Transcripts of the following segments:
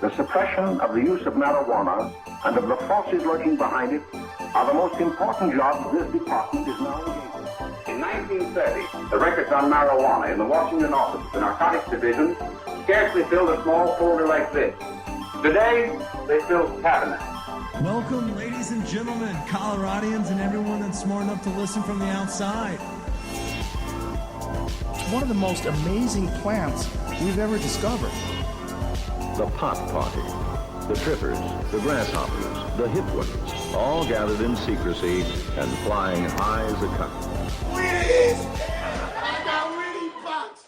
the suppression of the use of marijuana and of the forces lurking behind it are the most important jobs this department is now engaged in. In 1930, the records on marijuana in the Washington office of the Narcotics Division scarcely filled a small folder like this. Today, they fill cabinets. Welcome, ladies and gentlemen, Coloradians and everyone that's smart enough to listen from the outside. It's one of the most amazing plants we've ever discovered. The pot party, the trippers, the grasshoppers, the hip ones, all gathered in secrecy and flying high as a kite. I got Winnie Fox.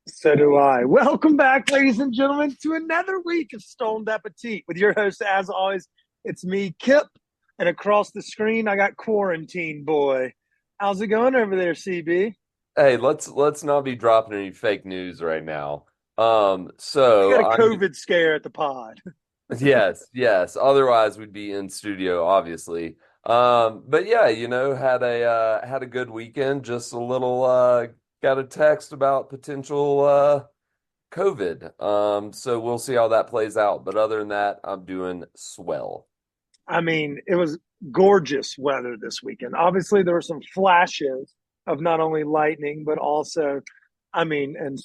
So do I. Welcome back, ladies and gentlemen, to another week of Stoned Appetit with your host, as always. It's me, Kip, and across the screen, I got Quarantine Boy. How's it going over there, CB? Hey, let's not be dropping any fake news right now. We got a COVID scare at the pod. Yes. Otherwise, we'd be in studio, obviously. But yeah, had a good weekend. Just a little got a text about potential COVID. So we'll see how that plays out. But other than that, I'm doing swell. I mean, it was gorgeous weather this weekend. Obviously, there were some flashes of not only lightning, but also, and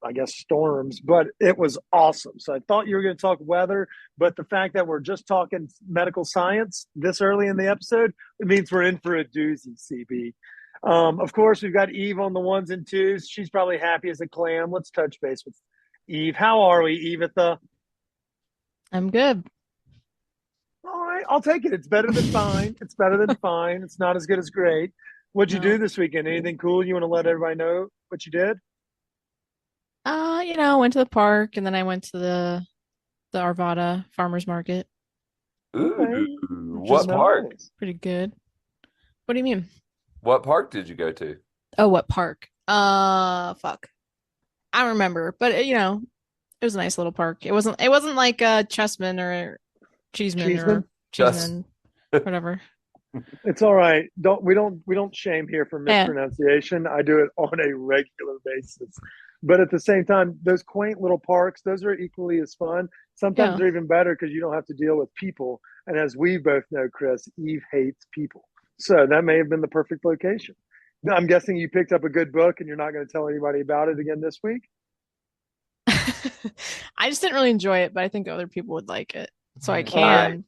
I guess storms, but it was awesome. So I thought you were going to talk weather, but the fact that we're just talking medical science this early in the episode, it means we're in for a doozy, CB. Of course, we've got Eve on the ones and twos. She's probably happy as a clam. Let's touch base with Eve. How are we, Evetha? I'm good. All right, I'll take it. It's better than fine. It's better than fine. It's not as good as great. What'd you do this weekend? Anything cool you want to let everybody know what you did? I went to the park and then I went to the Arvada Farmers Market. Ooh, what park? Pretty good. What do you mean? What park did you go to? Oh, what park? Fuck. I don't remember, but it was a nice little park. It wasn't like Chessman or Cheeseman. Whatever. It's all right. We don't shame here for mispronunciation. I do it on a regular basis. But at the same time, those quaint little parks, those are equally as fun. Sometimes they're even better because you don't have to deal with people. And as we both know, Chris, Eve hates people. So that may have been the perfect location. I'm guessing you picked up a good book and you're not going to tell anybody about it again this week? I just didn't really enjoy it, but I think other people would like it. So I can. Right.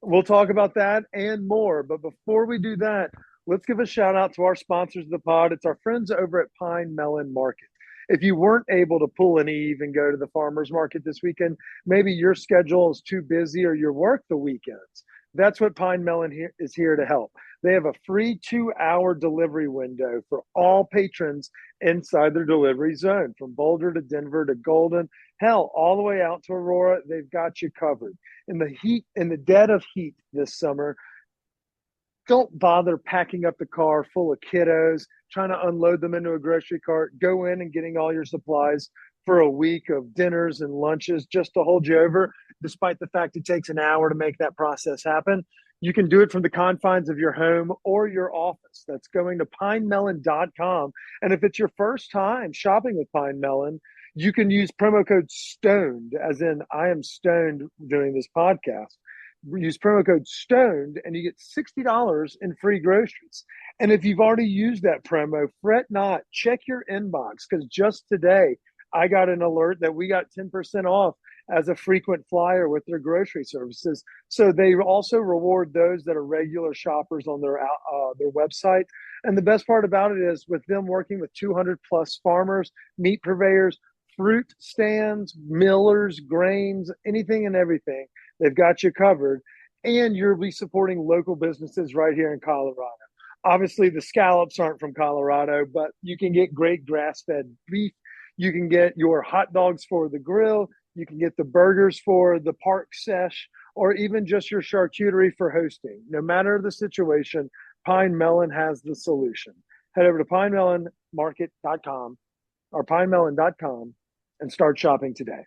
We'll talk about that and more. But before we do that, let's give a shout out to our sponsors of the pod. It's our friends over at Pine Melon Market. If you weren't able to pull an Eve and go to the farmer's market this weekend, maybe your schedule is too busy or you work the weekends. That's what Pine Melon is here to help. They have a free 2-hour delivery window for all patrons inside their delivery zone, from Boulder to Denver to Golden, hell, all the way out to Aurora. They've got you covered. In the dead of heat this summer, don't bother packing up the car full of kiddos, trying to unload them into a grocery cart. Go in and getting all your supplies for a week of dinners and lunches just to hold you over, despite the fact it takes an hour to make that process happen. You can do it from the confines of your home or your office. That's going to pinemelon.com. And if it's your first time shopping with Pine Melon, you can use promo code STONED, as in I am stoned doing this podcast. Use promo code STONED and you get $60 in free groceries. And if you've already used that promo, fret not. Check your inbox, because just today I got an alert that we got 10% off as a frequent flyer with their grocery services. So they also reward those that are regular shoppers on their website. And the best part about it is, with them working with 200 plus farmers, meat purveyors, fruit stands, millers, grains, anything and everything, they've got you covered. And you'll be supporting local businesses right here in Colorado. Obviously, the scallops aren't from Colorado, but you can get great grass-fed beef. You can get your hot dogs for the grill. You can get the burgers for the park sesh, or even just your charcuterie for hosting. No matter the situation, Pine Melon has the solution. Head over to pinemelonmarket.com or pinemelon.com and start shopping today.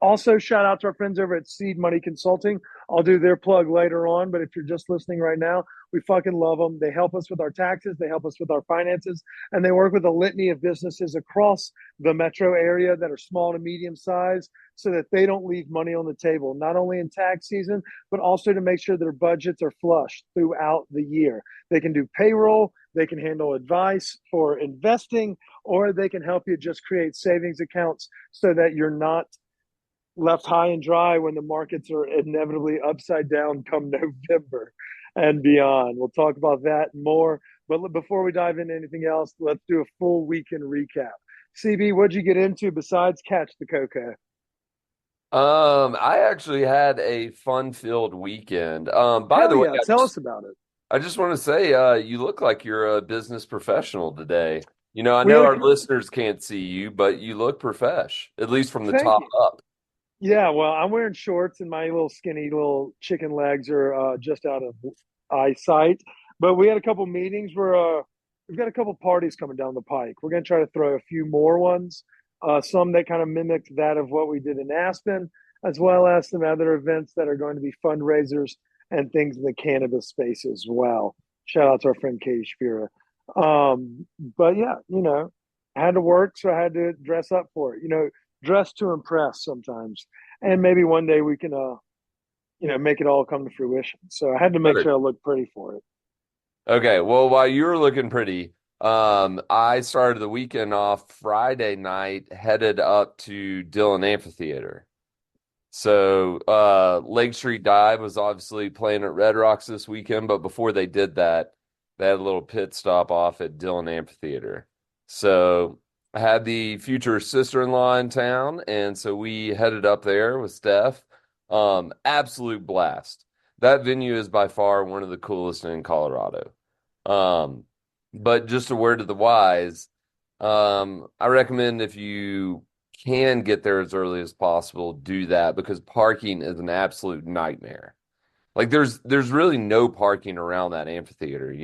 Also, shout out to our friends over at Seed Money Consulting. I'll do their plug later on, but if you're just listening right now, we fucking love them. They help us with our taxes, they help us with our finances, and they work with a litany of businesses across the metro area that are small to medium size so that they don't leave money on the table, not only in tax season, but also to make sure their budgets are flush throughout the year. They can do payroll, they can handle advice for investing, or they can help you just create savings accounts so that you're not left high and dry when the markets are inevitably upside down come November and beyond. We'll talk about that more. But before we dive into anything else, let's do a full weekend recap. CB, what'd you get into besides Catch the Coco? I actually had a fun-filled weekend. By Hell the way, yeah, tell us about it. I just want to say, you look like you're a business professional today. You know, I We know had our listeners can't see you, but you look profesh, at least from the Thank top you. up. Yeah, well, I'm wearing shorts and my little skinny little chicken legs are just out of eyesight. But we had a couple meetings where we've got a couple parties coming down the pike. We're going to try to throw a few more ones, some that kind of mimicked that of what we did in Aspen, as well as some other events that are going to be fundraisers and things in the cannabis space as well. Shout out to our friend Katie Shapira. But yeah, I had to work, so I had to dress up for it. Dress to impress sometimes, and maybe one day we can make it all come to fruition. So I had to make sure I looked pretty for it. Okay, well, while you were looking pretty, I started the weekend off Friday night, headed up to Dillon Amphitheater. So, Lake Street Dive was obviously playing at Red Rocks this weekend, but before they did that, they had a little pit stop off at Dillon Amphitheater. So, I had the future sister-in-law in town, and so we headed up there with Steph. Absolute blast. That venue is by far one of the coolest in Colorado. But just a word to the wise, I recommend if you can get there as early as possible, do that because parking is an absolute nightmare. Like there's really no parking around that amphitheater,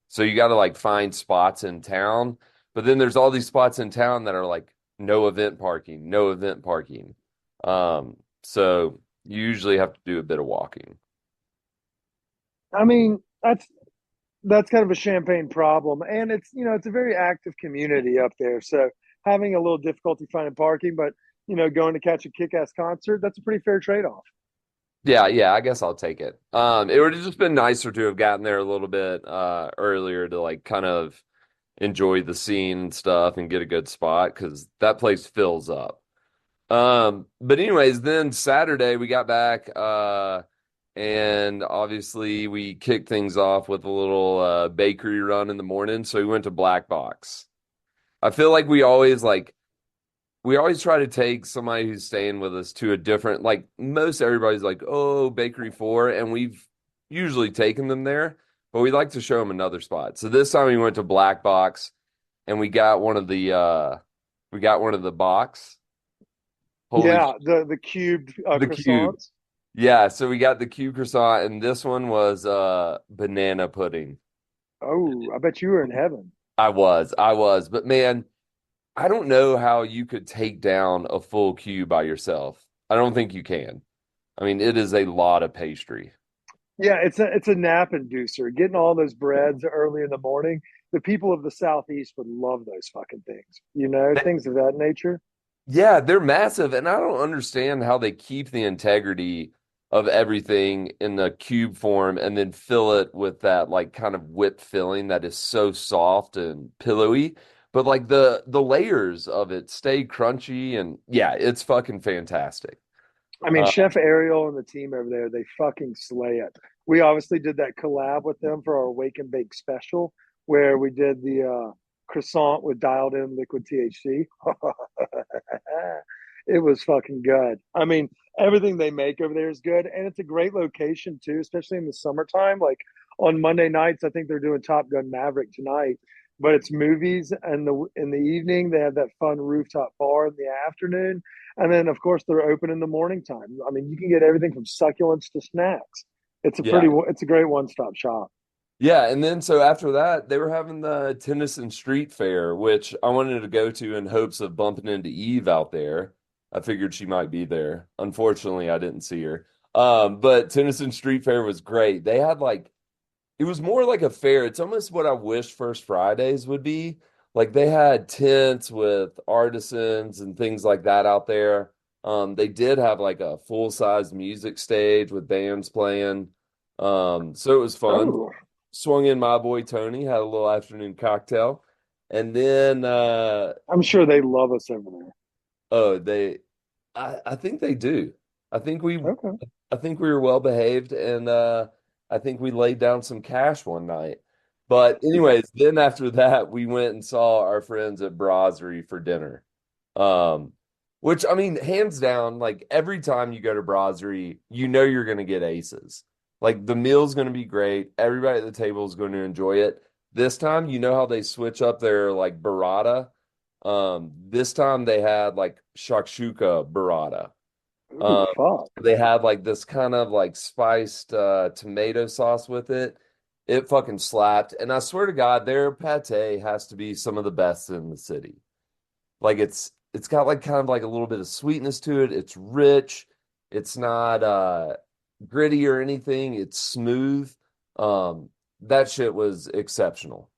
So you got to like find spots in town, but then there's all these spots in town that are like no event parking, no event parking. So you usually have to do a bit of walking. I mean, that's kind of a Champaign problem, and it's a very active community up there. So having a little difficulty finding parking, but going to catch a kick-ass concert, that's a pretty fair trade-off. Yeah, I guess I'll take it. It would have just been nicer to have gotten there a little bit earlier to like kind of enjoy the scene and stuff and get a good spot because that place fills up. But anyways, then Saturday we got back and obviously we kicked things off with a little bakery run in the morning. So we went to Black Box. I feel like we always try to take somebody who's staying with us to a different, like most everybody's like, oh, Bakery 4, and we've usually taken them there, but we like to show them another spot. So this time we went to Black Box and we got one of the box. The cubed the croissants. cube. Yeah, so we got the cube croissant and this one was banana pudding. Oh, I bet you were in heaven. I was, but man, I don't know how you could take down a full cube by yourself. I don't think you can. I mean, it is a lot of pastry. Yeah, it's a nap inducer. Getting all those breads early in the morning. The people of the Southeast would love those fucking things. Things of that nature. Yeah, they're massive, and I don't understand how they keep the integrity of everything in the cube form and then fill it with that like kind of whipped filling that is so soft and pillowy. But like the layers of it stay crunchy and yeah, it's fucking fantastic. I mean, Chef Ariel and the team over there, they fucking slay it. We obviously did that collab with them for our Wake and Bake special where we did the croissant with dialed in liquid THC. It was fucking good. I mean, everything they make over there is good. And it's a great location too, especially in the summertime. Like on Monday nights, I think they're doing Top Gun Maverick tonight. But it's movies, and in the evening they have that fun rooftop bar in the afternoon, and then of course they're open in the morning time. I mean, you can get everything from succulents to snacks. It's a great one-stop shop. Yeah, and then so after that, they were having the Tennyson Street Fair, which I wanted to go to in hopes of bumping into Eve out there. I figured she might be there. Unfortunately, I didn't see her. But Tennyson Street Fair was great. They had like it was more like a fair. It's almost what I wish First Fridays would be. Like they had tents with artisans and things like that out there. They did have like a full-size music stage with bands playing. So it was fun. Oh, Swung in my boy Tony, had a little afternoon cocktail. And then I'm sure they love us over oh, I think they do. I think we there. Okay. I think we were well behaved and I think we laid down some cash one night. But anyways, then after that we went and saw our friends at Brasserie for dinner. Um which I mean, hands down, like every time you go to Brasserie, you know you're gonna get aces. Like the meal's gonna be great. Everybody at the table is going to enjoy it. This time, you know how they switch up their like burrata. This time they had like shakshuka burrata. Ooh, Um, fuck. they had like this kind of like spiced tomato sauce with it. It fucking slapped. And I swear to God, their pate has to be some of the best in the city. Like it's got like kind of like a little bit of sweetness to it. It's rich. It's not gritty or anything. It's smooth. Um, that shit was exceptional.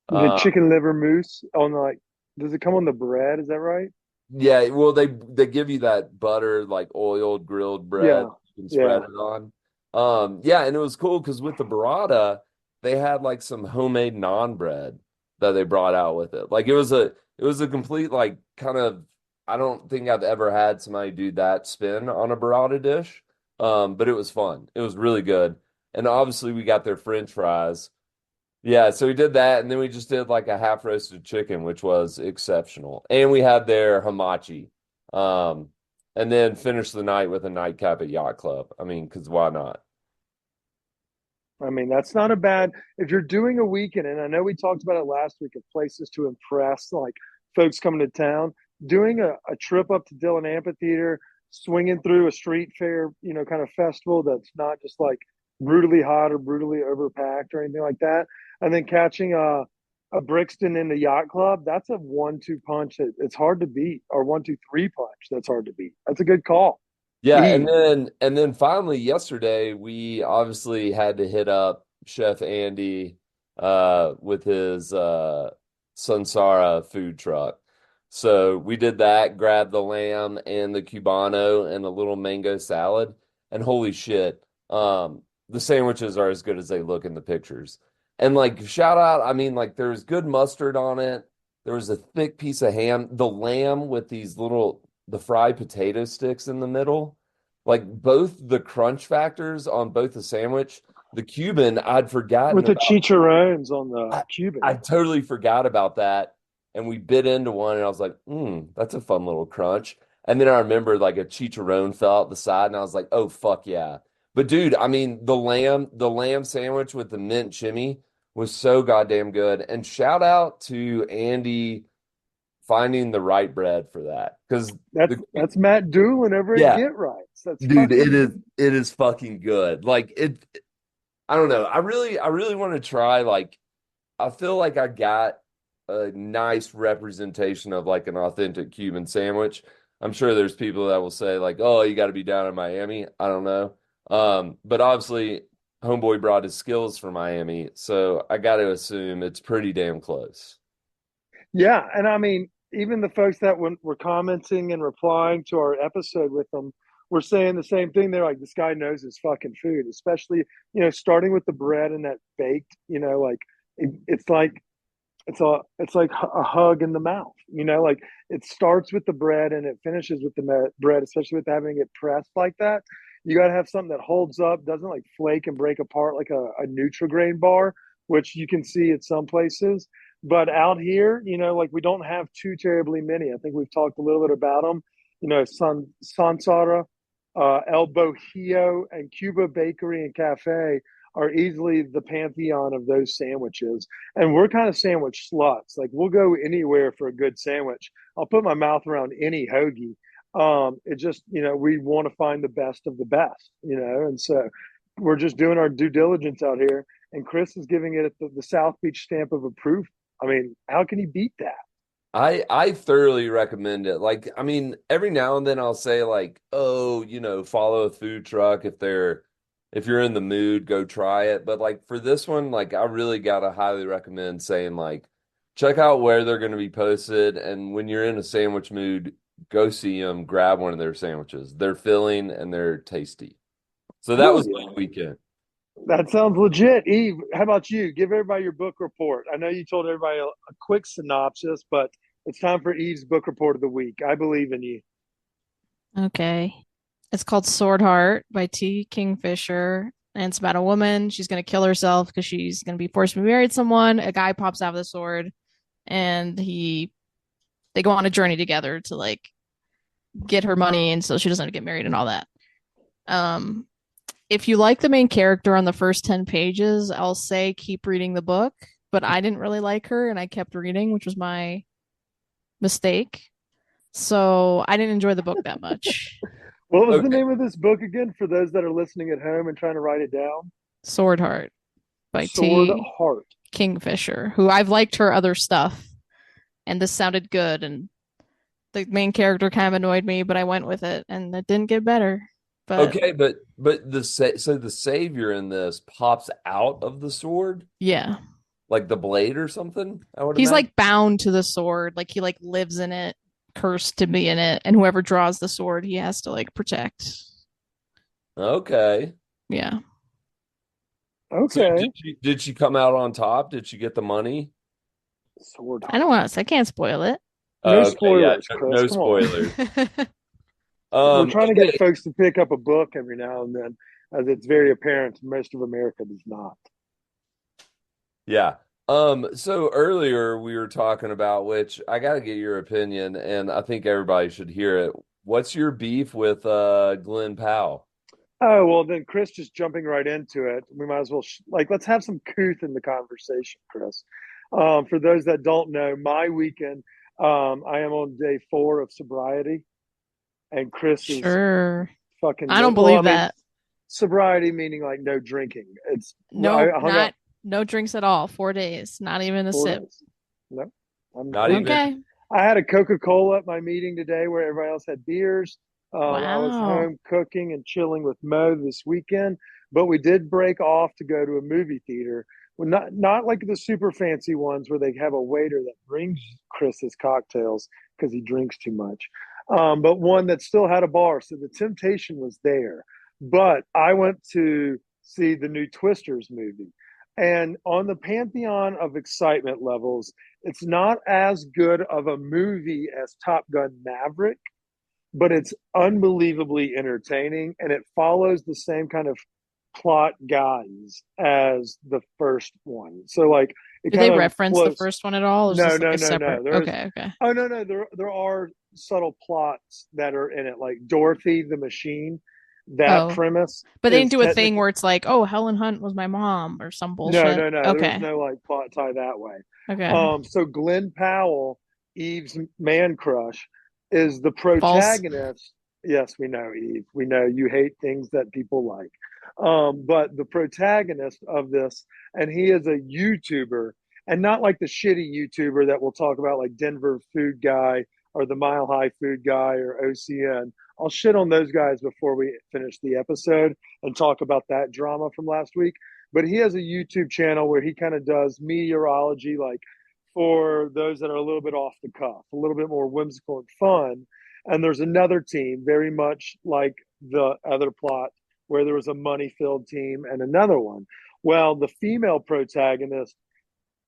The Uh, chicken liver mousse on like, does it come on the bread? Is that right? Yeah, well, they give you that butter, like oiled grilled bread Yeah. you can spread Yeah. it on. Yeah, and it was cool because with the burrata, they had like some homemade naan bread that they brought out with it. Like it was a complete like kind of I don't think I've ever had somebody do that spin on a burrata dish. But it was fun. It was really good. And obviously we got their French fries. Yeah, so we did that, and then we just did like a half roasted chicken, which was exceptional. And we had their hamachi. Um, and then finished the night with a nightcap at Yacht Club. I mean, because why not? I mean, that's not a bad, if you're doing a weekend, and I know we talked about it last week of places to impress, like folks coming to town, doing a trip up to Dillon Amphitheater, swinging through a street fair, kind of festival that's not just like brutally hot or brutally overpacked or anything like that. And then catching a Brixton in the yacht club, that's a 1-2 punch it's hard to beat, or 1-2-3 punch that's hard to beat. That's a good call. Yeah, Easy. and then finally yesterday we obviously had to hit up Chef Andy with his Sansara food truck. So we did that, grabbed the lamb and the cubano and a little mango salad, and holy shit, the sandwiches are as good as they look in the pictures. And like shout out, I mean like there's good mustard on it. There was a thick piece of ham, the lamb with these little the fried potato sticks in the middle. Like both the crunch factors on both the sandwich, the Cuban, I'd forgotten With the about. chicharrones on the I, Cuban. I totally forgot about that. And we bit into one and I was like, that's a fun little crunch. And then I remembered like a chicharron fell out the side and I was like, oh fuck yeah. But dude, I mean the lamb sandwich with the mint chimney was so goddamn good. And shout out to Andy finding the right bread for that. Because That's the that's Matt Doolin over at yeah, Get Right. That's dude, fucking it is fucking good. Like it I don't know. I really want to try like I feel like I got a nice representation of like an authentic Cuban sandwich. I'm sure there's people that will say like, "Oh, you got to be down in Miami." I don't know. But obviously homeboy brought his skills from Miami, so I got to assume it's pretty damn close. yeah. And I mean, even the folks that were commenting and replying to our episode with them were saying the same thing. They're like, this guy knows his fucking food, especially, starting with the bread and that baked, like it's like it's like a hug in the mouth, like it starts with the bread and it finishes with the bread, especially with having it pressed like that. You got to have something that holds up, doesn't like flake and break apart like a Nutrigrain bar, which you can see at some places. But out here, like we don't have too terribly many. I think we've talked a little bit about them. Sansara, El Bojillo, and Cuba Bakery and Cafe are easily the pantheon of those sandwiches. And we're kind of sandwich sluts. Like we'll go anywhere for a good sandwich. I'll put my mouth around any hoagie. It just, we want to find the best of the best, and so we're just doing our due diligence out here. And Chris is giving it the South Beach stamp of approval. I mean, how can he beat that? I thoroughly recommend it. Like, I mean, every now and then I'll say like, oh, follow a food truck if you're in the mood, go try it. But like for this one, like I really gotta highly recommend saying like, check out where they're going to be posted, and when you're in a sandwich mood, go see them, grab one of their sandwiches. They're filling and they're tasty. So that Cool. was my weekend. That sounds legit. Eve, how about you? Give everybody your book report. I know you told everybody a quick synopsis, but it's time for Eve's book report of the week. I believe in you. Okay. It's called Sword Heart by T. Kingfisher. And it's about a woman. She's going to kill herself because she's going to be forced to marry someone. A guy pops out with a sword and they go on a journey together to like get her money and so she doesn't have to get married and all that. If you like the main character on the first 10 pages, I'll say keep reading the book, but I didn't really like her and I kept reading, which was my mistake. So I didn't enjoy the book that much. What was the Okay. name of this book again for those that are listening at home and trying to write it down? Sword Heart by Sword T. Heart. Kingfisher, who I've liked her other stuff, and this sounded good, and the main character kind of annoyed me, but I went with it, and it didn't get better. But Okay, but so the savior in this pops out of the sword, yeah, like the blade or something, I would he's imagine. like bound to the sword, like he like lives in it, cursed to be in it, and whoever draws the sword, he has to like protect. Okay. Yeah, So Okay. did she come out on top? Did she get the money? Sword I don't Heart. want to. I can't spoil it. No Okay, yeah, spoilers, Chris. no Come on. spoilers. We're trying to get Okay, folks to pick up a book every now and then, as it's very apparent most of America does not. yeah. So earlier we were talking about, which I got to get your opinion, and I think everybody should hear it. What's your beef with Glen Powell? Oh, well, then Chris just jumping right into it. We might as well, let's have some couth in the conversation, Chris. For those that don't know, my weekend, I am on day 4 of sobriety, and Chris is Sure. fucking, I don't well, I believe mean, that. sobriety meaning like no drinking. Nope, I hung out not no drinks at all. 4 days, not even a 4 sip. days. No, I'm Not clean. even. Okay. I had a Coca-Cola at my meeting today where everybody else had beers. I was Wow. home cooking and chilling with Mo this weekend, but we did break off to go to a movie theater. Well, not like the super fancy ones where they have a waiter that brings Chris his cocktails because he drinks too much, but one that still had a bar. So the temptation was there. But I went to see the new Twisters movie. And on the pantheon of excitement levels, it's not as good of a movie as Top Gun Maverick, but it's unbelievably entertaining and it follows the same kind of plot guides as the first one. So like it Do they kind of reference the flows. first one at all? Or is No, this like no, a no, no. separate? There's Okay, okay. oh no, no, there are subtle plots that are in it, like Dorothy the machine. That Oh, premise but they didn't is do a thing technically where it's like, oh, Helen Hunt was my mom or some no, bullshit. no, no. There was Okay, no like plot tie that way. okay. So Glen Powell, Eve's man crush, is the False. protagonist. Yes, we know, Eve. We know you hate things that people like. But the protagonist of this, and he is a YouTuber, and not like the shitty YouTuber that we'll talk about, like Denver Food Guy or the Mile High Food Guy or OCN. I'll shit on those guys before we finish the episode and talk about that drama from last week. But he has a YouTube channel where he kind of does meteorology, like for those that are a little bit off the cuff, a little bit more whimsical and fun. And there's another team, very much like the other plot, where there was a money filled team and another one. Well, the female protagonist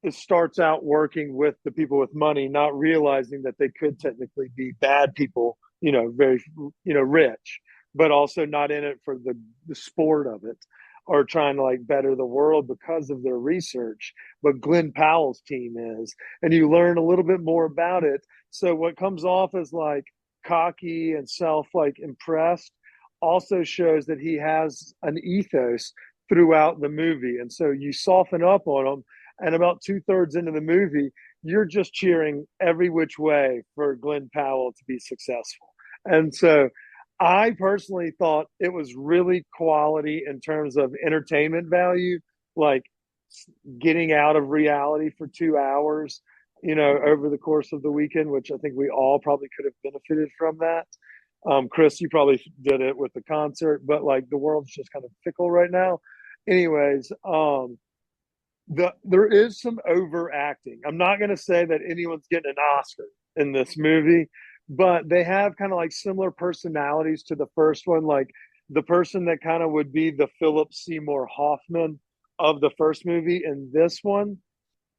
it starts out working with the people with money, not realizing that they could technically be bad people, very, rich, but also not in it for the sport of it or trying to like better the world because of their research. But Glen Powell's team is, and you learn a little bit more about it. So what comes off as like cocky and self like impressed also shows that he has an ethos throughout the movie. And so you soften up on him and about 2/3 into the movie, you're just cheering every which way for Glen Powell to be successful. And so I personally thought it was really quality in terms of entertainment value, like getting out of reality for 2 hours, over the course of the weekend, which I think we all probably could have benefited from that. Chris, you probably did it with the concert, but like the world's just kind of fickle right now. Anyways, there is some overacting. I'm not going to say that anyone's getting an Oscar in this movie, but they have kind of like similar personalities to the first one. Like the person that kind of would be the Philip Seymour Hoffman of the first movie in this one,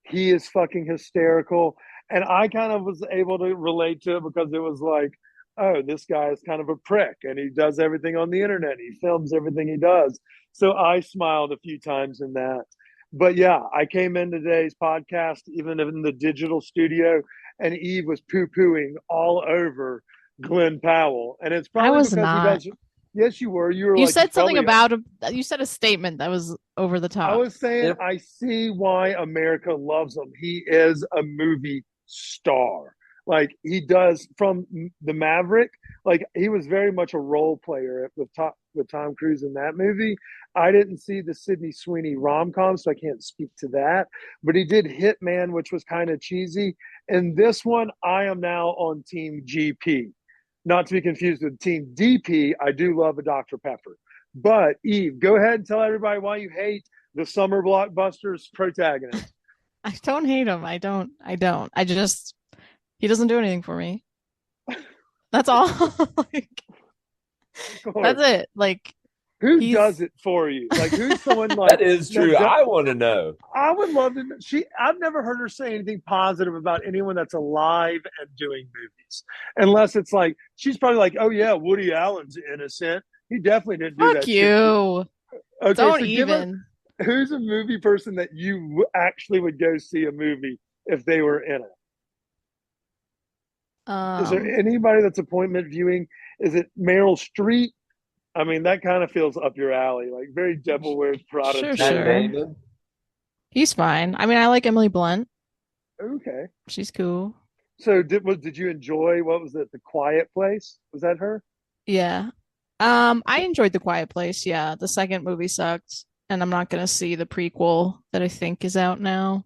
he is fucking hysterical. And I kind of was able to relate to it because it was like, oh, this guy is kind of a prick and he does everything on the internet. He films everything he does. So I smiled a few times in that. But yeah, I came in today's podcast, even in the digital studio, and Eve was poo-pooing all over Glen Powell. And it's probably was because not. he does. Yes, you were. You were You like, said something about you said a statement that was over the top. I was saying, Yep. I see why America loves him. He is a movie star. Like he does from the Maverick. Like he was very much a role player with Tom Cruise in that movie. I didn't see the Sydney Sweeney rom-com, so I can't speak to that. But he did Hitman, which was kind of cheesy. And this one, I am now on Team GP. Not to be confused with Team DP. I do love a Dr. Pepper. But Eve, go ahead and tell everybody why you hate the summer blockbusters protagonist. I don't hate him. I don't. I just he doesn't do anything for me. That's all. Like, that's it. Like who does it for you? Like who's someone like that is true. I want to know. I would love to. I've never heard her say anything positive about anyone that's alive and doing movies, unless it's like she's probably like, oh yeah, Woody Allen's innocent. He definitely didn't do that. Fuck you. Okay, don't so even. Who's a movie person that you actually would go see a movie if they were in it? Is there anybody that's appointment viewing? Is it Meryl Streep? I mean, that kind of feels up your alley, like very Devil Wears Prada. Sure. He's fine. I mean, I like Emily Blunt. Okay, she's cool. So did you enjoy, what was it, The Quiet Place? Was that her? Yeah. I enjoyed The Quiet Place. Yeah, the second movie sucked, and I'm not gonna see the prequel that I think is out now.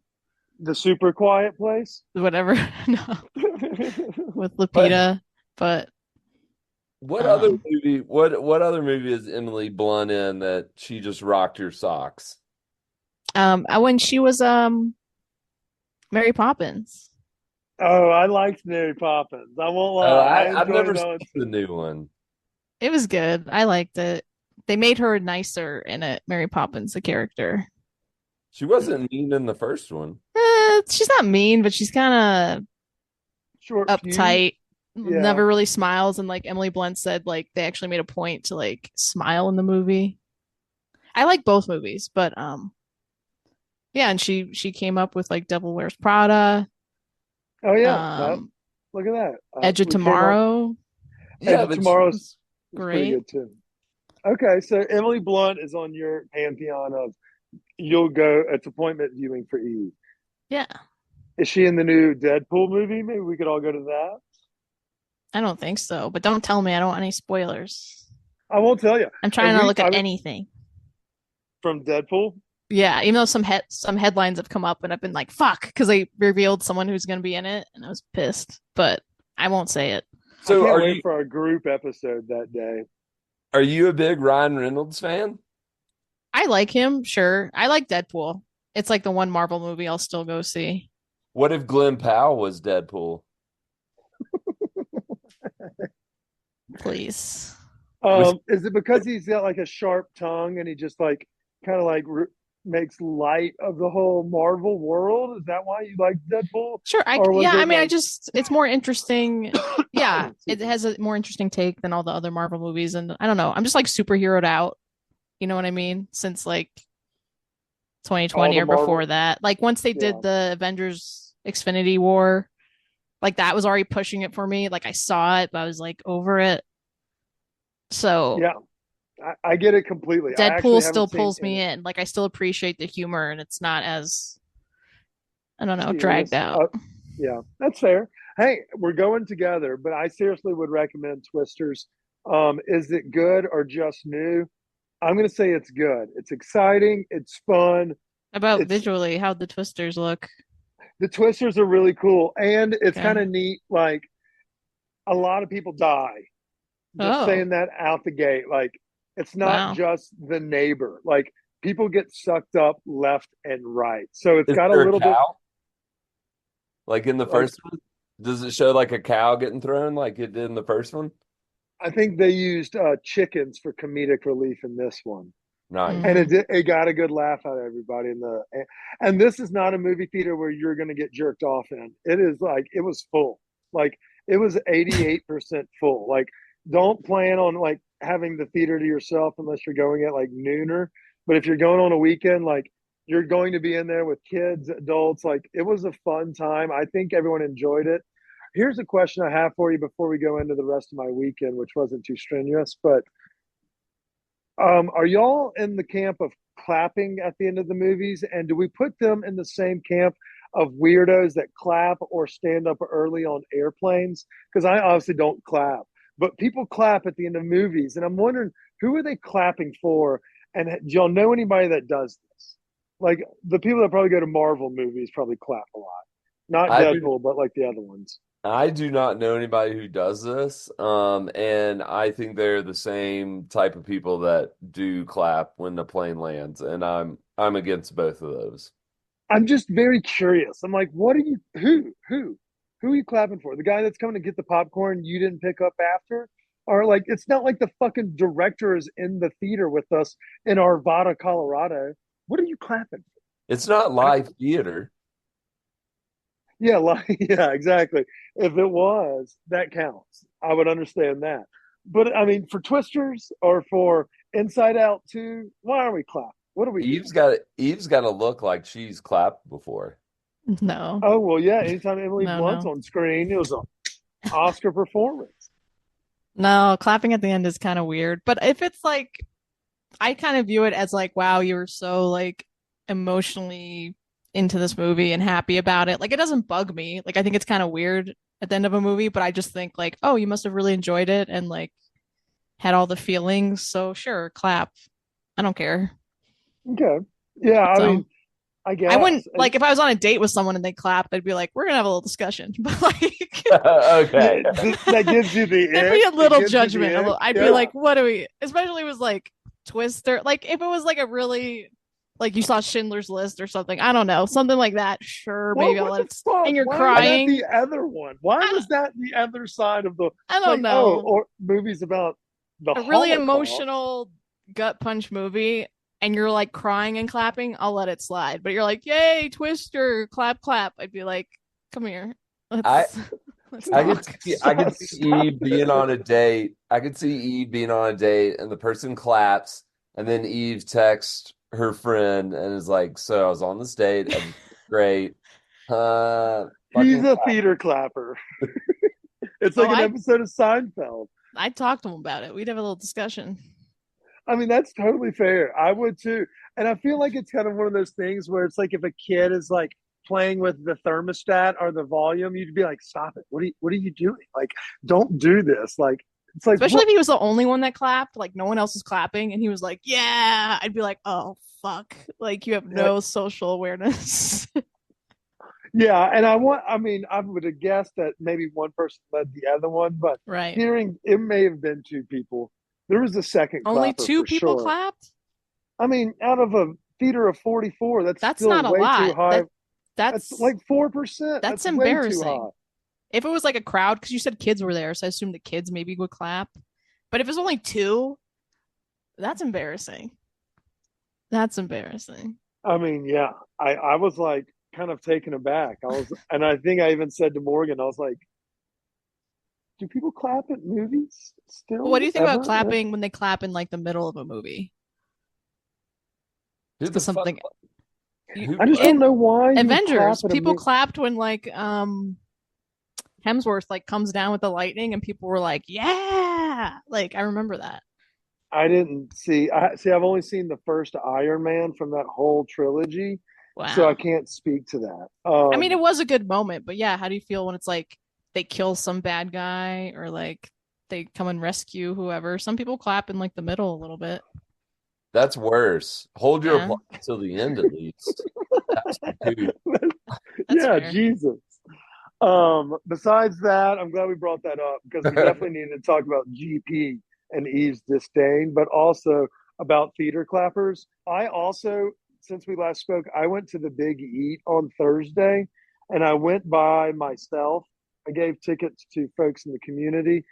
The Super Quiet Place? Whatever. No. With Lupita, but what other movie? What other movie is Emily Blunt in that she just rocked your socks? When she was Mary Poppins. Oh, I liked Mary Poppins. I won't lie. I've never seen the new one. It was good. I liked it. They made her nicer in it, Mary Poppins, the character. She wasn't mean in the first one. She's not mean, but she's kind of short, uptight. Yeah. Never really smiles, and like Emily Blunt said, like they actually made a point to like smile in the movie. I like both movies, but yeah, and she came up with like Devil Wears Prada. Oh yeah, look at that. Edge of Tomorrow. Yeah, Edge of Tomorrow's great. Good too. Okay, so Emily Blunt is on your pantheon of you'll go. It's appointment viewing for Eve. Yeah. Is she in the new Deadpool movie? Maybe we could all go to that. I don't think so, but don't tell me. I don't want any spoilers. I won't tell you. I'm trying to look at anything from Deadpool. Yeah, even though some headlines have come up and I've been like, "Fuck," because they revealed someone who's going to be in it, and I was pissed. But I won't say it. So, I can't wait for our group episode that day. Are you a big Ryan Reynolds fan? I like him. Sure, I like Deadpool. It's like the one Marvel movie I'll still go see. What if Glen Powell was Deadpool? Please. Is it because he's got like a sharp tongue and he just like kind of like makes light of the whole Marvel world? Is that why you like Deadpool? Sure. It's more interesting. Yeah, it has a more interesting take than all the other Marvel movies. And I don't know. I'm just like superheroed out. You know what I mean? Since like 2020 or before that. Like once they did the Avengers Xfinity War, like that was already pushing it for me. Like I saw it, but I was like over it. So yeah, I get it completely. Deadpool still pulls me in. Like I still appreciate the humor, and it's not as, I don't know, dragged out. Yeah, that's fair. Hey, we're going together, but I seriously would recommend Twisters. Is it good or just new? I'm going to say it's good. It's exciting. It's fun. Visually, how'd the Twisters look? The twisters are really cool, and it's Okay. kind of neat. Like a lot of people die. Just Oh, saying that out the gate. Like it's not wow. just the neighbor. Like people get sucked up left and right. So it's Is got a there a little bit cow? Like in the like first one? Does it show like a cow getting thrown like it did in the first one? I think they used chickens for comedic relief in this one. Nice. And Mm. it got a good laugh out of everybody in the and this is not a movie theater where you're going to get jerked off in. It is like it was full. Like it was 88% full. Like don't plan on like having the theater to yourself unless you're going at like nooner. But if you're going on a weekend, like you're going to be in there with kids, adults. Like it was a fun time. I think everyone enjoyed it. Here's a question I have for you before we go into the rest of my weekend, which wasn't too strenuous, but are y'all in the camp of clapping at the end of the movies? And do we put them in the same camp of weirdos that clap or stand up early on airplanes? Because I obviously don't clap, but people clap at the end of movies. And I'm wondering, who are they clapping for? And do y'all know anybody that does this? Like the people that probably go to Marvel movies probably clap a lot. Not I do Deadpool, but like the other ones. I do not know anybody who does this. And I think they're the same type of people that do clap when the plane lands, and I'm against both of those. I'm just very curious. I'm like, what are you? Who are you clapping for? The guy that's coming to get the popcorn you didn't pick up after, or like, it's not like the fucking director is in the theater with us in Arvada, Colorado. What are you clapping for? It's not I, live theater. yeah, like, yeah, exactly. If it was, that counts. I would understand that. But I mean, for Twisters or for Inside Out 2, why are we clapping? What are we doing? Eve's got to look like she's clapped before. No, Oh well, yeah. Anytime Emily no, Blunt's no. on screen, it was an Oscar performance. No, clapping at the end is kind of weird. But if it's like, I kind of view it as like, wow, you were so like emotionally into this movie and happy about it. Like, it doesn't bug me. Like, I think it's kind of weird at the end of a movie, but I just think like, oh, you must have really enjoyed it and like had all the feelings. So sure, clap. I don't care. Okay. Yeah, I So mean, I I wouldn't guess. like if I was on a date with someone and they clapped, I'd be like, we're gonna have a little discussion. But like Okay. That gives you the there'd be ick. a It little gives you judgment. the ick. I'd be Yeah. like, what do we? Especially if it was like Twister. Like if it was like a really like you saw Schindler's List or something. I don't know, something like that. Sure, Well, maybe I'll what let the it. fuck? And you're Why is that crying. the other one? Why I was that the other side of the I don't like? Oh, know. or movies about the A really Holocaust? emotional gut punch movie, and you're like crying and clapping. I'll let it slide. But you're like, yay, Twister, clap, clap. I'd be like, come here, I let's let's I could talk. see I could see Stop Eve being it. on a date. I could see Eve being on a date and the person claps and then Eve texts her friend and is like, "So I was on this date. Everything's great. He's Fucking a theater clapper. It's Oh, like an episode of Seinfeld. I'd talk to him about it. We'd have a little discussion. I mean, that's totally fair. I would too. And I feel like it's kind of one of those things where it's like if a kid is like playing with the thermostat or the volume, you'd be like, stop it. What are you doing? Like, don't do this. Like it's like Especially what if he was the only one that clapped, like no one else was clapping, and he was like, "Yeah," I'd be like, "Oh fuck!" Like you have like, no social awareness. yeah, and I mean, I would have guessed that maybe one person led the other one, but Right. hearing it may have been two people. There was a second Only clapper two for people sure. clapped? I mean, out of a theater of 44, that's That's still not a way too lot. high. That's That's like 4%. that's That's way too embarrassing. high. If it was like a crowd, because you said kids were there, so I assumed the kids maybe would clap. But if it's only two, that's embarrassing. That's embarrassing. I mean, yeah, I was like kind of taken aback. And I think I even said to Morgan, I was like, do people clap at movies Well, what do still you think about ever? clapping when they clap in like the middle of a movie? who the Because fuck something who I just in don't know why you would clap Avengers, at a people movie. clapped when like Hemsworth like comes down with the lightning and people were like, "Yeah!" Like I remember that. I didn't see. I've only seen the first Iron Man from that whole trilogy, so I Wow. can't speak to that. I mean, it was a good moment, but yeah, how do you feel when it's like they kill some bad guy or like they come and rescue whoever? Some people clap in like the middle a little bit. That's worse. Hold your Yeah, applause till the end at least. That's two. that's fair. Jesus. Besides that, I'm glad we brought that up because we definitely needed to talk about GP and Eve's disdain, but also about theater clappers. I also, since we last spoke, I went to the Big Eat on Thursday and I went by myself. I gave tickets to folks in the community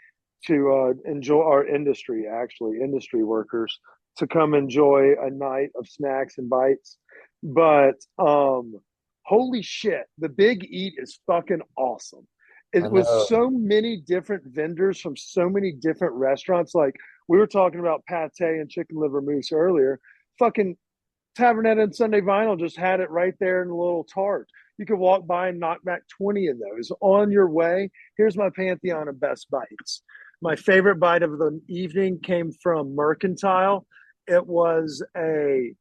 to enjoy our industry, actually, industry workers, to come enjoy a night of snacks and bites. But holy shit, the Big Eat is fucking awesome. I It was know. so many different vendors from so many different restaurants. Like we were talking about pate and chicken liver mousse earlier. Fucking Tavernetta and Sunday Vinyl just had it right there in a little tart. You could walk by and knock back 20 of those on your way. Here's my pantheon of best bites. My favorite bite of the evening came from Mercantile. It was a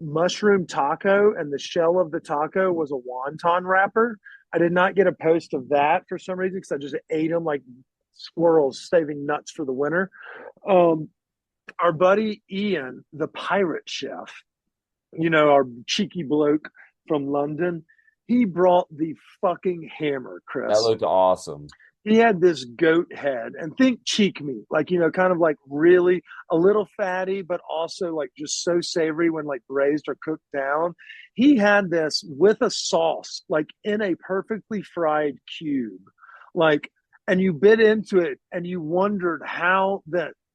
mushroom taco, and the shell of the taco was a wonton wrapper. I did not get a post of that for some reason because I just ate them like squirrels saving nuts for the winter. Our buddy Ian, the pirate chef, our cheeky bloke from London, he brought the fucking hammer, Chris. That looked awesome. He had this goat head, and think cheek meat, like, kind of like really a little fatty, but also like just so savory when like braised or cooked down. He had this with a sauce, like in a perfectly fried cube, like, and you bit into it and you wondered how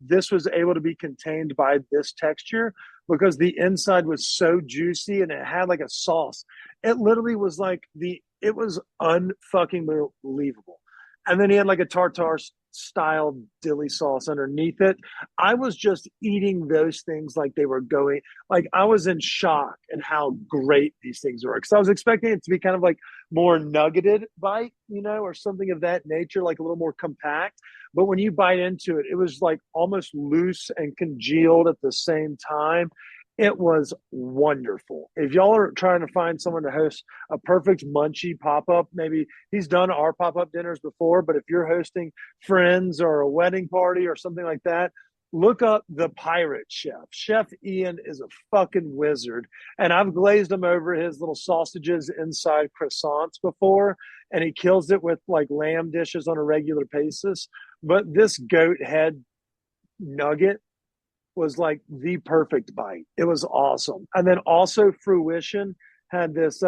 this was able to be contained by this texture because the inside was so juicy and it had like a sauce. It literally was like it was unfucking believable. And then he had like a tartare style dilly sauce underneath it. I was just eating those things like they were going, like I was in shock at how great these things were. Because I was expecting it to be kind of like more nuggeted bite, or something of that nature, like a little more compact. But when you bite into it, it was like almost loose and congealed at the same time. It was wonderful. If y'all are trying to find someone to host a perfect munchie pop-up, maybe he's done our pop-up dinners before, but if you're hosting friends or a wedding party or something like that, look up the pirate chef. Chef Ian is a fucking wizard. And I've glazed him over his little sausages inside croissants before, and he kills it with like lamb dishes on a regular basis. But this goat head nugget was like the perfect bite. It was awesome. And then also Fruition had this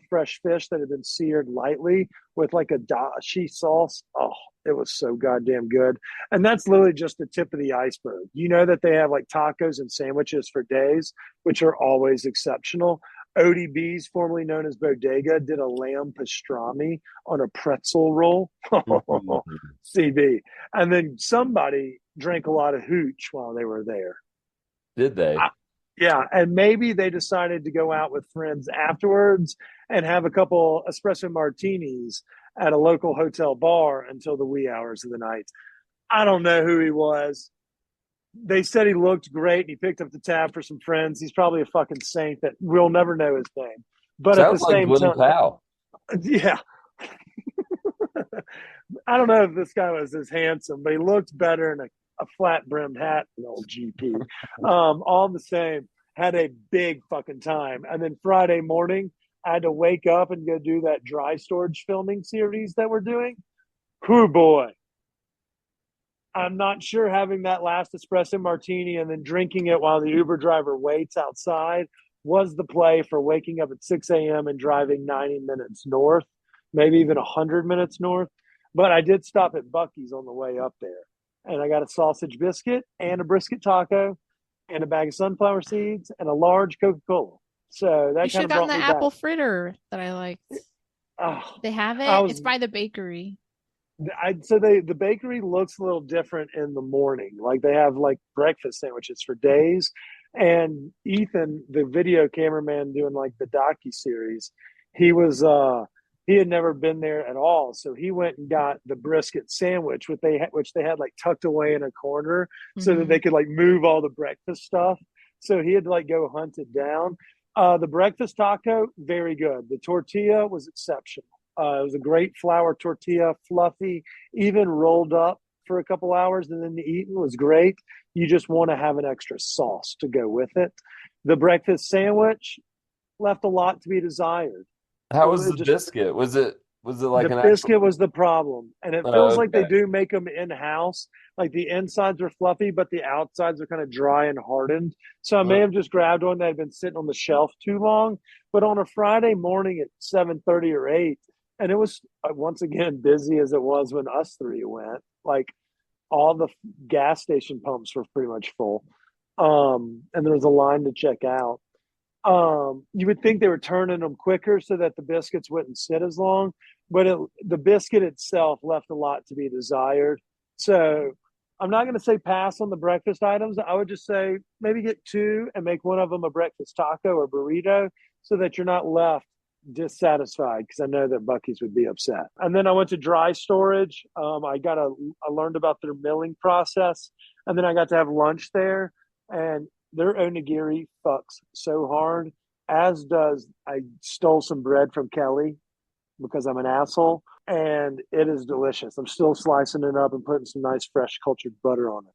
fresh fish that had been seared lightly with like a dashi sauce. Oh, it was so goddamn good. And that's literally just the tip of the iceberg. You know that they have like tacos and sandwiches for days, which are always exceptional. ODB's, formerly known as Bodega, did a lamb pastrami on a pretzel roll. CB. And then somebody drank a lot of hooch while they were there. Did they? Yeah. And maybe they decided to go out with friends afterwards and have a couple espresso martinis at a local hotel bar until the wee hours of the night. I don't know who he was. They said he looked great and he picked up the tab for some friends. He's probably a fucking saint that we'll never know his name. But sounds at the like same Glen time, Powell. yeah. I don't know if this guy was as handsome, but he looked better in a flat brimmed hat than old GP. All the same, had a big fucking time. And then Friday morning, I had to wake up and go do that dry storage filming series that we're doing. Whoo boy. I'm not sure having that last espresso martini and then drinking it while the Uber driver waits outside was the play for waking up at 6 a.m. and driving 90 minutes north, maybe even 100 minutes north. But I did stop at Buc-ee's on the way up there. And I got a sausage biscuit and a brisket taco and a bag of sunflower seeds and a large Coca-Cola. So that You should kind have of gotten brought the me apple back. fritter that I liked. Oh, They have it. It's by the bakery. So the bakery looks a little different in the morning. Like they have like breakfast sandwiches for days. And Ethan, the video cameraman doing like the docu-series, he had never been there at all. So he went and got the brisket sandwich, which they had like tucked away in a corner so that they could like move all the breakfast stuff. So he had to like go hunt it down. The breakfast taco, very good. The tortilla was exceptional. It was a great flour tortilla, fluffy, even rolled up for a couple hours and then eaten was great. You just want to have an extra sauce to go with it. The breakfast sandwich left a lot to be desired. How was It the just biscuit? Was it like the an actual? biscuit was the problem, and it feels Oh, like they okay. do make them in house. Like the insides are fluffy, but the outsides are kind of dry and hardened. So I may Uh, have just grabbed one that had been sitting on the shelf too long. But on a Friday morning at 7:30 or 8, and it was once again busy as it was when us three went. Like all the gas station pumps were pretty much full, and there was a line to check out. You would think they were turning them quicker so that the biscuits wouldn't sit as long, but the biscuit itself left a lot to be desired. So I'm not going to say pass on the breakfast items. I would just say maybe get two and make one of them a breakfast taco or burrito so that you're not left dissatisfied, because I know that Bucky's would be upset. And then I went to dry storage. I learned about their milling process, and then I got to have lunch there. And their onigiri fucks so hard, as does I stole some bread from Kelly because I'm an asshole, and it is delicious. I'm still slicing it up and putting some nice fresh cultured butter on it.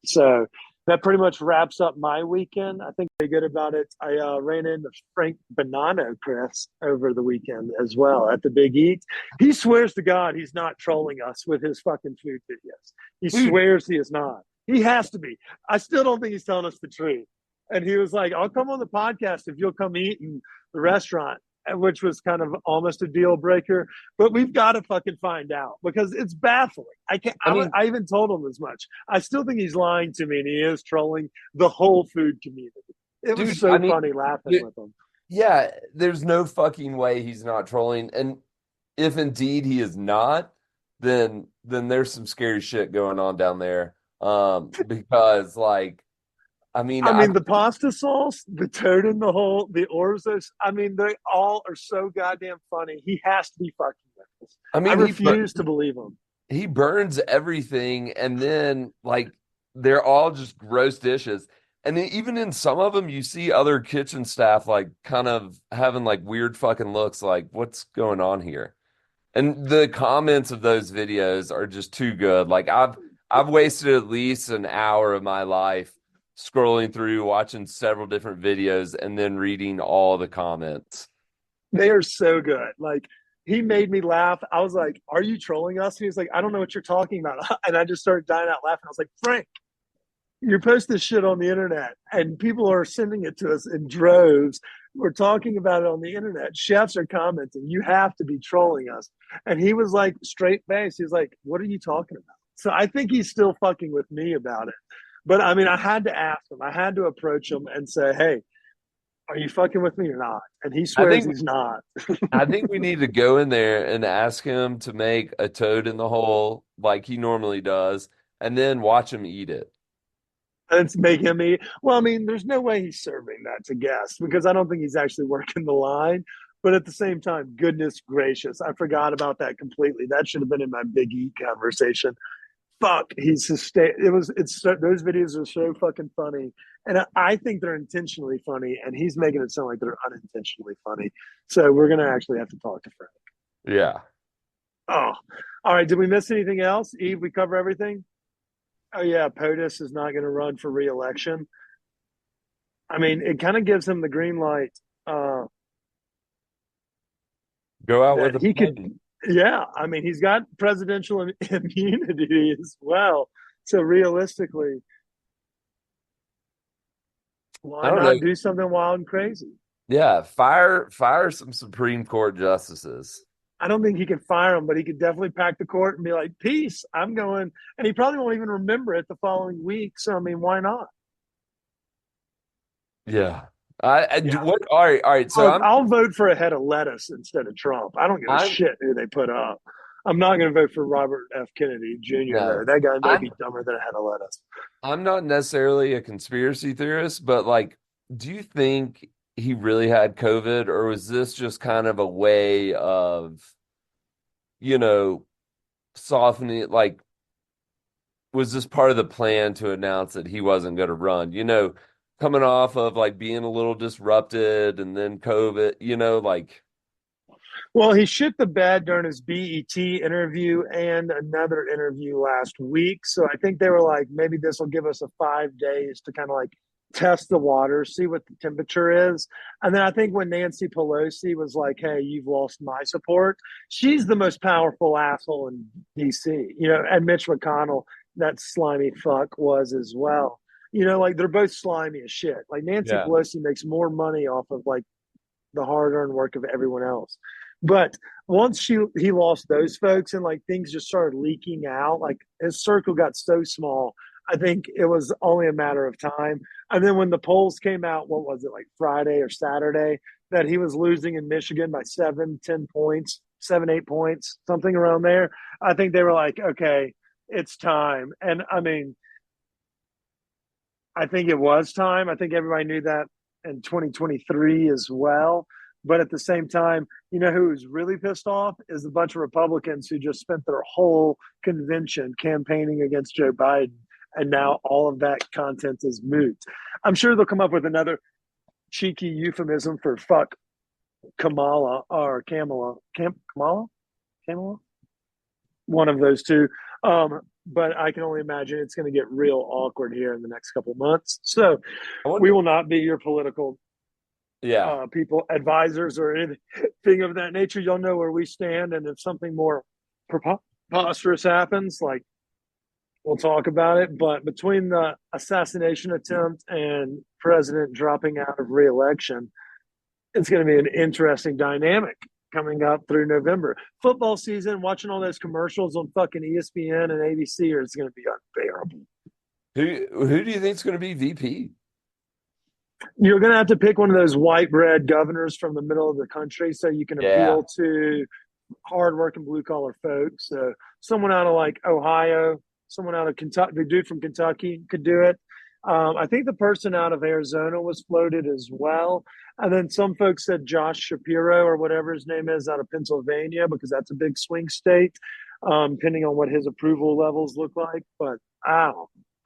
So that pretty much wraps up my weekend. I think pretty good about it. I ran into Frank Bonanno, Chris, over the weekend as well at the Big Eat. He swears to God he's not trolling us with his fucking food videos. He Dude, swears he is not. He has to be. I still don't think he's telling us the truth. And he was like, I'll come on the podcast if you'll come eat in the restaurant, which was kind of almost a deal breaker. But we've got to fucking find out because it's baffling. I can't. I mean, I even told him as much. I still think he's lying to me, and he is trolling the whole food community. It was dude, so funny laughing with him. yeah, there's no fucking way he's not trolling. And if indeed he is not, then there's some scary shit going on down there. Because like, I mean, I mean, the pasta sauce, the toad in the hole, the orzos. I mean, they all are so goddamn funny. He has to be fucking with us. I I mean, refuse to believe him. he burns everything, and then like they're all just gross dishes. And then even in some of them, you see other kitchen staff like kind of having like weird fucking looks, like what's going on here? And the comments of those videos are just too good. Like I've wasted at least an hour of my life scrolling through, watching several different videos, and then reading all the comments. They are so good. Like, he made me laugh. I was like, "Are you trolling us?" And he was like, "I don't know what you're talking about." And I just started dying out laughing. I was like, "Frank, you're posting this shit on the internet, and people are sending it to us in droves. We're talking about it on the internet. Chefs are commenting. You have to be trolling us." And he was like, straight face. He was like, "What are you talking about?" So I think he's still fucking with me about it. But I mean, I had to ask him. I had to approach him and say, "Hey, are you fucking with me or not?" And he I swears think he's not. I think we need to go in there and ask him to make a toad in the hole like he normally does, and then watch him eat it. And make him eat. Well, I mean, there's no way he's serving that to guests because I don't think he's actually working the line. But at the same time, goodness gracious, I forgot about that completely. That should have been in my Big E conversation. Fuck, he's sustain. Those videos are so fucking funny, and I think they're intentionally funny, and he's making it sound like they're unintentionally funny. So we're gonna actually have to talk to Frank. Yeah. Oh, all right. Did we miss anything else, Eve? We cover everything. Oh yeah, POTUS is not going to run for re-election. I mean, it kind of gives him the green light Go out that with a he could. bang. Yeah, I mean, he's got presidential immunity as well. So realistically, I why don't know. not do something wild and crazy? Yeah, fire some Supreme Court justices. I don't think he can fire him, but he could definitely pack the court and be like, "Peace, I'm going," and he probably won't even remember it the following week. So I mean, why not? Yeah. Yeah. What all right, all right. So I'll vote for a head of lettuce instead of Trump. I don't give a I'm shit who they put up. I'm not going to vote for Robert F. Kennedy Jr. no. though. That guy may I'm be dumber than a head of lettuce. I'm not necessarily a conspiracy theorist, but like, do you think he really had COVID, or was this just kind of a way of, you know, softening it? Like, was this part of the plan to announce that he wasn't going to run? Coming off of like being a little disrupted and then COVID, like, Well, he shit the bed during his BET interview and another interview last week. So I think they were like, maybe this will give us a 5 days to kind of like test the water, see what the temperature is. And then I think when Nancy Pelosi was like, hey, you've lost my support, she's the most powerful asshole in DC, and Mitch McConnell, that slimy fuck, was as well. Like they're both slimy as shit. Like Nancy Yeah. Pelosi makes more money off of like the hard-earned work of everyone else. But once he lost those folks and like things just started leaking out, like his circle got so small, I think it was only a matter of time. And then when the polls came out, what was it, like Friday or Saturday, that he was losing in Michigan by 7, 10 points, 7, 8 points, something around there. I think they were like, okay, it's time. And I mean, I think it was time. I think everybody knew that in 2023 as well. But at the same time, who's really pissed off is a bunch of Republicans who just spent their whole convention campaigning against Joe Biden. And now all of that content is moot. I'm sure they'll come up with another cheeky euphemism for fuck Kamala or Kamala. Kamala? One of those two. But I can only imagine it's going to get real awkward here in the next couple of months. So we will not be your political people, advisors, or anything of that nature. You'll know where we stand. And if something more preposterous happens, like, we'll talk about it. But between the assassination attempt and president dropping out of re-election, it's going to be an interesting dynamic coming up through November. Football season, watching all those commercials on fucking ESPN and ABC, is going to be unbearable. Who do you think is going to be VP? You're going to have to pick one of those white bread governors from the middle of the country so you can appeal to hardworking blue collar folks. So someone out of like Ohio, someone out of Kentucky, the dude from Kentucky could do it. I think the person out of Arizona was floated as well. And then some folks said Josh Shapiro or whatever his name is out of Pennsylvania, because that's a big swing state, depending on what his approval levels look like. But I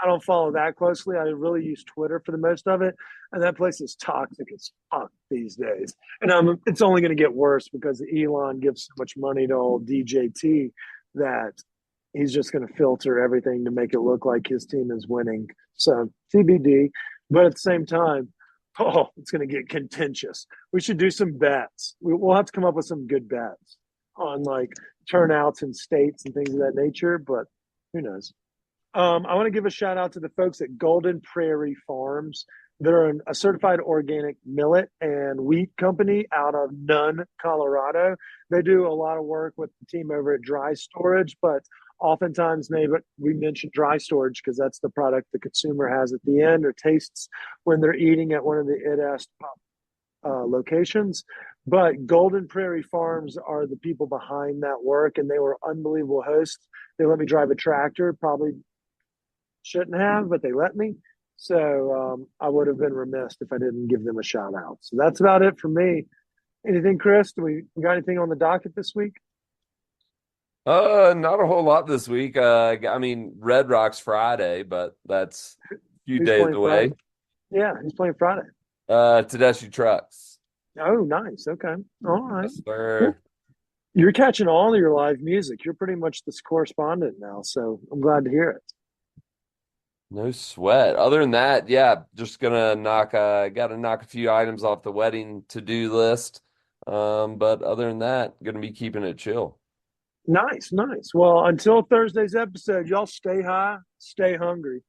don't follow that closely. I really use Twitter for the most of it. And that place is toxic as fuck these days. And it's only going to get worse because Elon gives so much money to old DJT that he's just going to filter everything to make it look like his team is winning. So TBD. But at the same time, it's going to get contentious. We should do some bets. We'll have to come up with some good bets on like turnouts in states and things of that nature. But who knows? I want to give a shout out to the folks at Golden Prairie Farms. They're a certified organic millet and wheat company out of Nunn, Colorado. They do a lot of work with the team over at Dry Storage, but oftentimes we mention dry storage because that's the product the consumer has at the end or tastes when they're eating at one of the IDAST locations. But Golden Prairie Farms are the people behind that work, and they were unbelievable hosts. They let me drive a tractor, probably shouldn't have, but they let me. So I would have been remiss if I didn't give them a shout out. So that's about it for me. Anything, Chris? Do we got anything on the docket this week? Not a whole lot this week. I mean, Red Rocks Friday, but that's a few days away. Friday? Yeah, he's playing Friday. Tedeschi Trucks. Oh, nice. Okay. All right. Yes, sir. You're catching all of your live music. You're pretty much this correspondent now, so I'm glad to hear it. No sweat. Other than that, just gonna gotta knock a few items off the wedding to-do list. But other than that, gonna be keeping it chill. Nice. Well, until Thursday's episode, y'all stay high, stay hungry.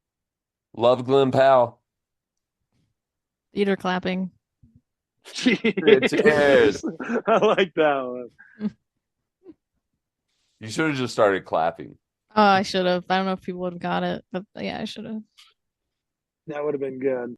Love Glen Powell. Theater clapping. Cheers. I like that one. You should have just started clapping. Oh, I should have. I don't know if people would have got it, but yeah, I should have. That would have been good.